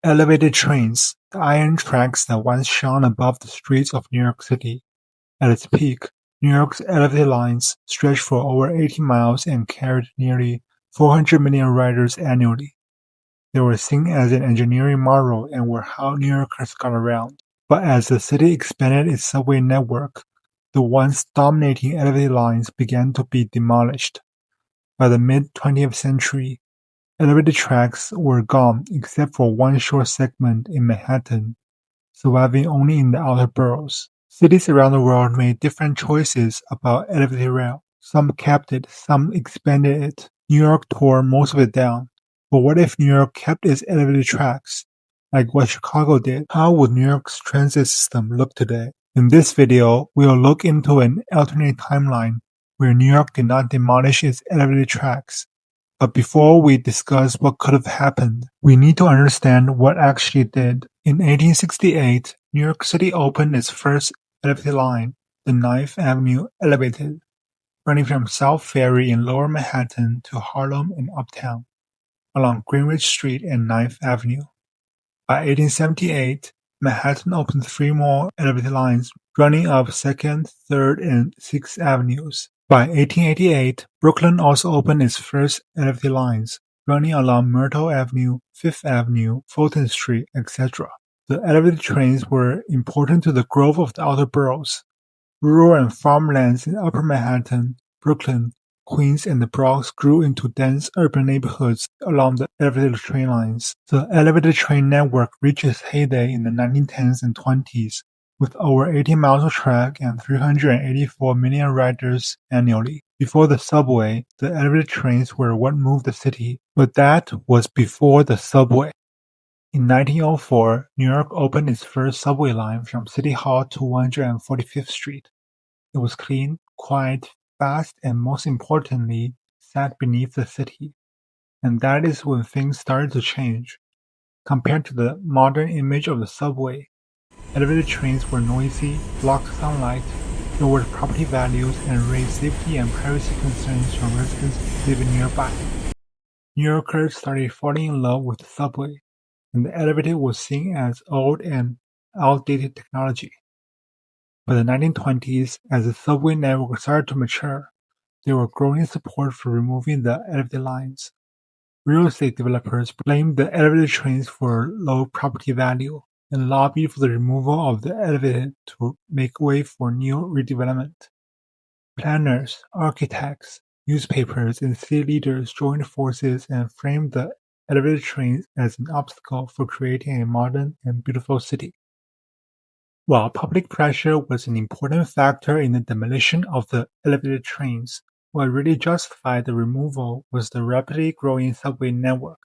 Elevated trains, the iron tracks that once shone above the streets of New York City. At its peak, New York's elevated lines stretched for over 80 miles and carried nearly 400 million riders annually. They were seen as an engineering marvel and were how New Yorkers got around. But as the city expanded its subway network, the once dominating elevated lines began to be demolished. By the mid-20th century, elevated tracks were gone except for one short segment in Manhattan, surviving only in the outer boroughs. Cities around the world made different choices about elevated rail. Some kept it, some expanded it. New York tore most of it down. But what if New York kept its elevated tracks? Like what Chicago did, how would New York's transit system look today? In this video, we'll look into an alternate timeline where New York did not demolish its elevated tracks. But before we discuss what could have happened, we need to understand what actually did. In 1868, New York City opened its first elevated line, the 9th Avenue Elevated, running from South Ferry in Lower Manhattan to Harlem in Uptown, along Greenwich Street and 9th Avenue. By 1878, Manhattan opened 3 more elevated lines running up 2nd, 3rd, and 6th Avenues. By 1888, Brooklyn also opened its first elevated lines, running along Myrtle Avenue, 5th Avenue, Fulton Street, etc. The elevated trains were important to the growth of the outer boroughs. Rural and farmlands in Upper Manhattan, Brooklyn, Queens, and the Bronx grew into dense urban neighborhoods along the elevated train lines. The elevated train network reached its heyday in the 1910s and 20s, with over 80 miles of track and 384 million riders annually. Before the subway, the elevated trains were what moved the city, but that was before the subway. In 1904, New York opened its first subway line from City Hall to 145th Street. It was clean, quiet, fast, and most importantly, sat beneath the city. And that is when things started to change. Compared to the modern image of the subway, elevated trains were noisy, blocked sunlight, lowered property values, and raised safety and privacy concerns from residents living nearby. New Yorkers started falling in love with the subway, and the elevator was seen as old and outdated technology. By the 1920s, as the subway network started to mature, there were growing support for removing the elevated lines. Real estate developers blamed the elevated trains for low property value and lobbied for the removal of the elevated to make way for new redevelopment. Planners, architects, newspapers, and city leaders joined forces and framed the elevated trains as an obstacle for creating a modern and beautiful city. While public pressure was an important factor in the demolition of the elevated trains, what really justified the removal was the rapidly growing subway network.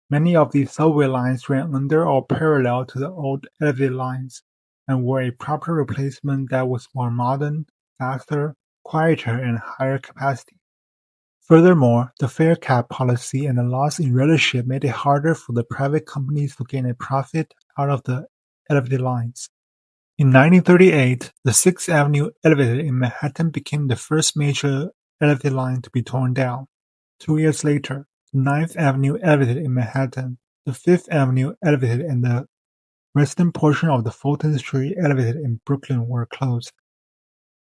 Many of these subway lines ran under or parallel to the old elevated lines, and were a proper replacement that was more modern, faster, quieter, and higher capacity. Furthermore, the fare cap policy and the loss in ridership made it harder for the private companies to gain a profit out of the elevated lines. In 1938, the 6th Avenue Elevated in Manhattan became the first major elevated line to be torn down. 2 years later, the 9th Avenue Elevated in Manhattan, the 5th Avenue Elevated, and the western portion of the Fulton Street Elevated in Brooklyn were closed.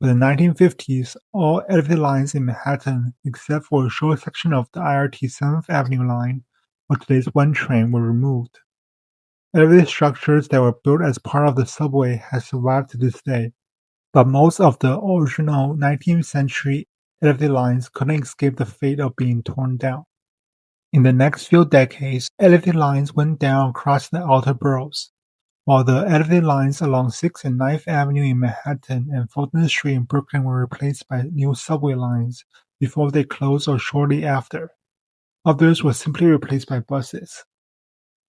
By the 1950s, all elevated lines in Manhattan, except for a short section of the IRT 7th Avenue line, or today's 1 train, were removed. Elevated structures that were built as part of the subway have survived to this day, but most of the original 19th century elevated lines couldn't escape the fate of being torn down. In the next few decades, elevated lines went down across the outer boroughs, while the elevated lines along 6th and 9th Avenue in Manhattan and Fulton Street in Brooklyn were replaced by new subway lines before they closed or shortly after. Others were simply replaced by buses.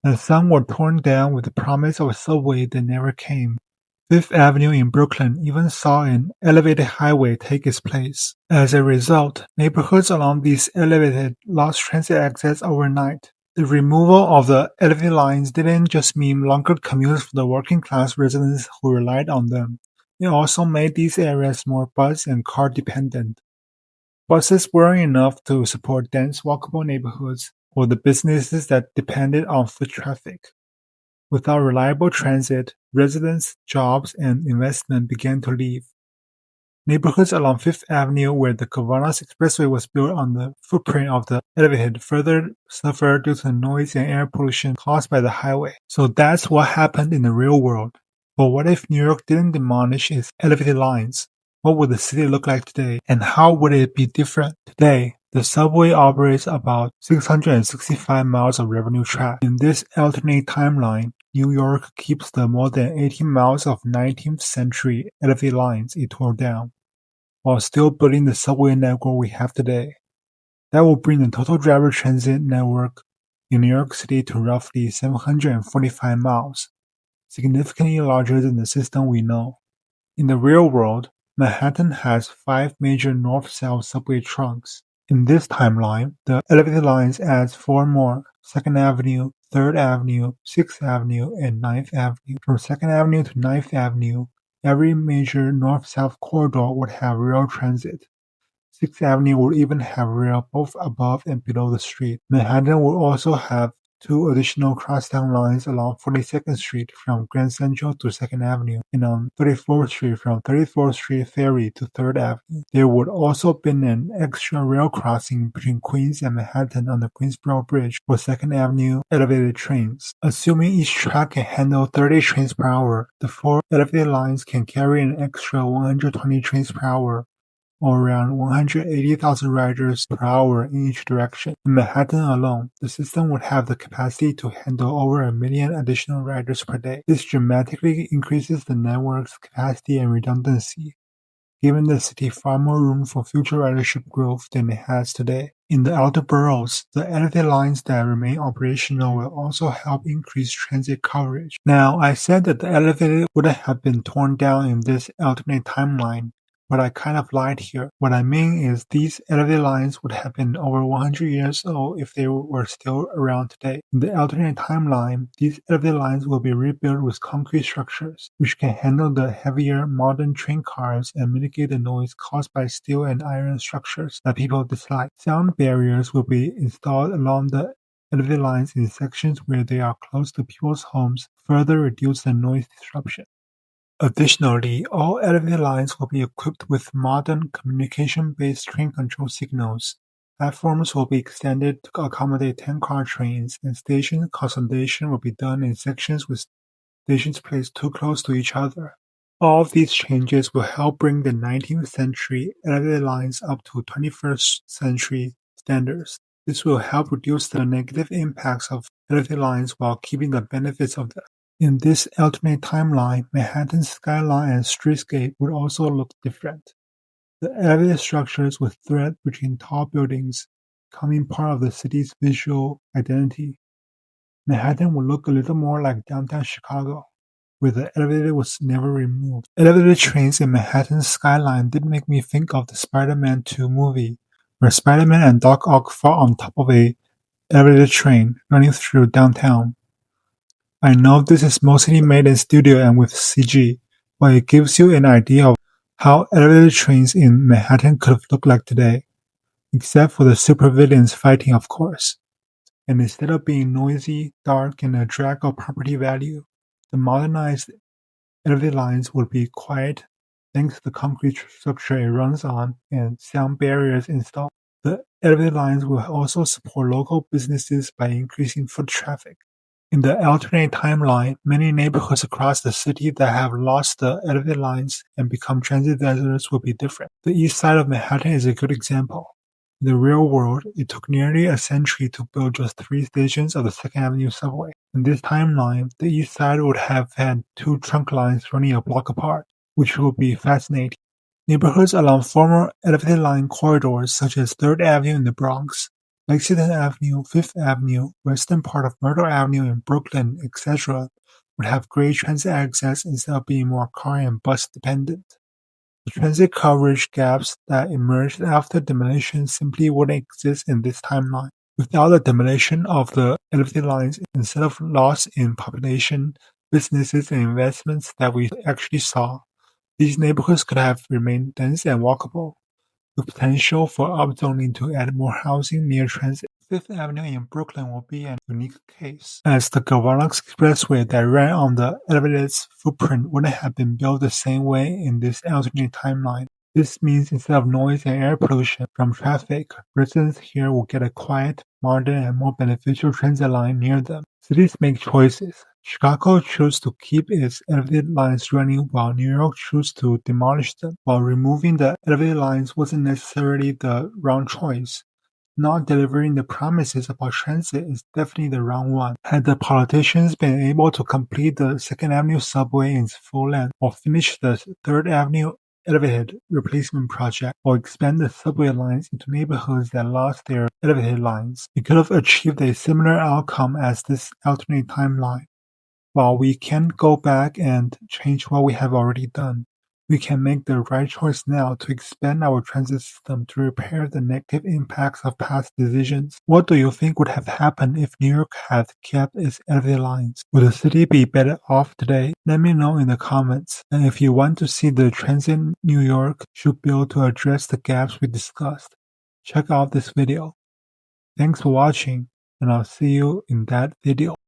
And some were torn down with the promise of a subway that never came. 5th Avenue in Brooklyn even saw an elevated highway take its place. As a result, neighborhoods along these elevated lost transit access overnight. The removal of the elevated lines didn't just mean longer commutes for the working class residents who relied on them. It also made these areas more bus and car dependent. Buses weren't enough to support dense walkable neighborhoods or the businesses that depended on foot traffic. Without reliable transit, residents, jobs, and investment began to leave. Neighborhoods along Fifth Avenue where the Governor's Expressway was built on the footprint of the elevated further suffered due to the noise and air pollution caused by the highway. So that's what happened in the real world. But what if New York didn't demolish its elevated lines? What would the city look like today? And how would it be different? Today, the subway operates about 665 miles of revenue track. In this alternate timeline, New York keeps the more than 80 miles of 19th century elevated lines it tore down, while still building the subway network we have today. That will bring the total driver transit network in New York City to roughly 745 miles, significantly larger than the system we know. In the real world, Manhattan has 5 major north-south subway trunks. In this timeline, the elevated lines adds 4 more: 2nd Avenue, 3rd Avenue, 6th Avenue, and 9th Avenue. From 2nd Avenue to 9th Avenue, every major north-south corridor would have rail transit. 6th Avenue would even have rail both above and below the street. Manhattan would also have 2 additional crosstown lines along 42nd Street from Grand Central to 2nd Avenue, and on 34th Street from 34th Street Ferry to 3rd Avenue. There would also been an extra rail crossing between Queens and Manhattan on the Queensboro Bridge for 2nd Avenue elevated trains. Assuming each track can handle 30 trains per hour, the 4 elevated lines can carry an extra 120 trains per hour, or around 180,000 riders per hour in each direction. In Manhattan alone, the system would have the capacity to handle over 1 million additional riders per day. This dramatically increases the network's capacity and redundancy, giving the city far more room for future ridership growth than it has today. In the outer boroughs, the elevated lines that remain operational will also help increase transit coverage. Now, I said that the elevated wouldn't have been torn down in this alternate timeline, but I kind of lied here. What I mean is these elevated lines would have been over 100 years old if they were still around today. In the alternate timeline, these elevated lines will be rebuilt with concrete structures, which can handle the heavier modern train cars and mitigate the noise caused by steel and iron structures that people dislike. Sound barriers will be installed along the elevated lines in sections where they are close to people's homes, further reduce the noise disruption. Additionally, all elevated lines will be equipped with modern communication-based train control signals. Platforms will be extended to accommodate 10-car trains, and station consolidation will be done in sections with stations placed too close to each other. All of these changes will help bring the 19th century elevated lines up to 21st century standards. This will help reduce the negative impacts of elevated lines while keeping the benefits of them. In this alternate timeline, Manhattan's skyline and streetscape would also look different. The elevated structures would thread between tall buildings, becoming part of the city's visual identity. Manhattan would look a little more like downtown Chicago, where the elevator was never removed. Elevated trains in Manhattan's skyline did make me think of the Spider-Man 2 movie, where Spider-Man and Doc Ock fought on top of a elevated train running through downtown. I know this is mostly made in studio and with CG, but it gives you an idea of how elevated trains in Manhattan could have looked like today, except for the supervillains fighting, of course. And instead of being noisy, dark, and a drag of property value, the modernized elevated lines would be quiet thanks to the concrete structure it runs on and sound barriers installed. The elevated lines will also support local businesses by increasing foot traffic. In the alternate timeline, many neighborhoods across the city that have lost the elevated lines and become transit deserts will be different. The east side of Manhattan is a good example. In the real world, it took nearly a century to build just 3 stations of the 2nd Avenue subway. In this timeline, the east side would have had 2 trunk lines running a block apart, which will be fascinating. Neighborhoods along former elevated line corridors such as 3rd Avenue in the Bronx, Lexington Avenue, 5th Avenue, western part of Myrtle Avenue in Brooklyn, etc., would have great transit access instead of being more car and bus dependent. The transit coverage gaps that emerged after demolition simply wouldn't exist in this timeline. Without the demolition of the elevated lines, instead of loss in population, businesses, and investments that we actually saw, these neighborhoods could have remained dense and walkable, with potential for upzoning to add more housing near transit. Fifth Avenue in Brooklyn will be a unique case, as the Gowanus Expressway that ran on the elevated's footprint wouldn't have been built the same way in this alternate timeline. This means instead of noise and air pollution from traffic, residents here will get a quiet, modern, and more beneficial transit line near them. Cities make choices. Chicago chose to keep its elevated lines running while New York chose to demolish them. While removing the elevated lines wasn't necessarily the wrong choice, not delivering the promises about transit is definitely the wrong one. Had the politicians been able to complete the 2nd Avenue subway in its full length, or finish the 3rd Avenue elevated replacement project, or expand the subway lines into neighborhoods that lost their elevated lines, it could have achieved a similar outcome as this alternate timeline. While we can't go back and change what we have already done, we can make the right choice now to expand our transit system to repair the negative impacts of past decisions. What do you think would have happened if New York had kept its elevated lines? Would the city be better off today? Let me know in the comments. And if you want to see the transit New York should build to address the gaps we discussed, check out this video. Thanks for watching, and I'll see you in that video.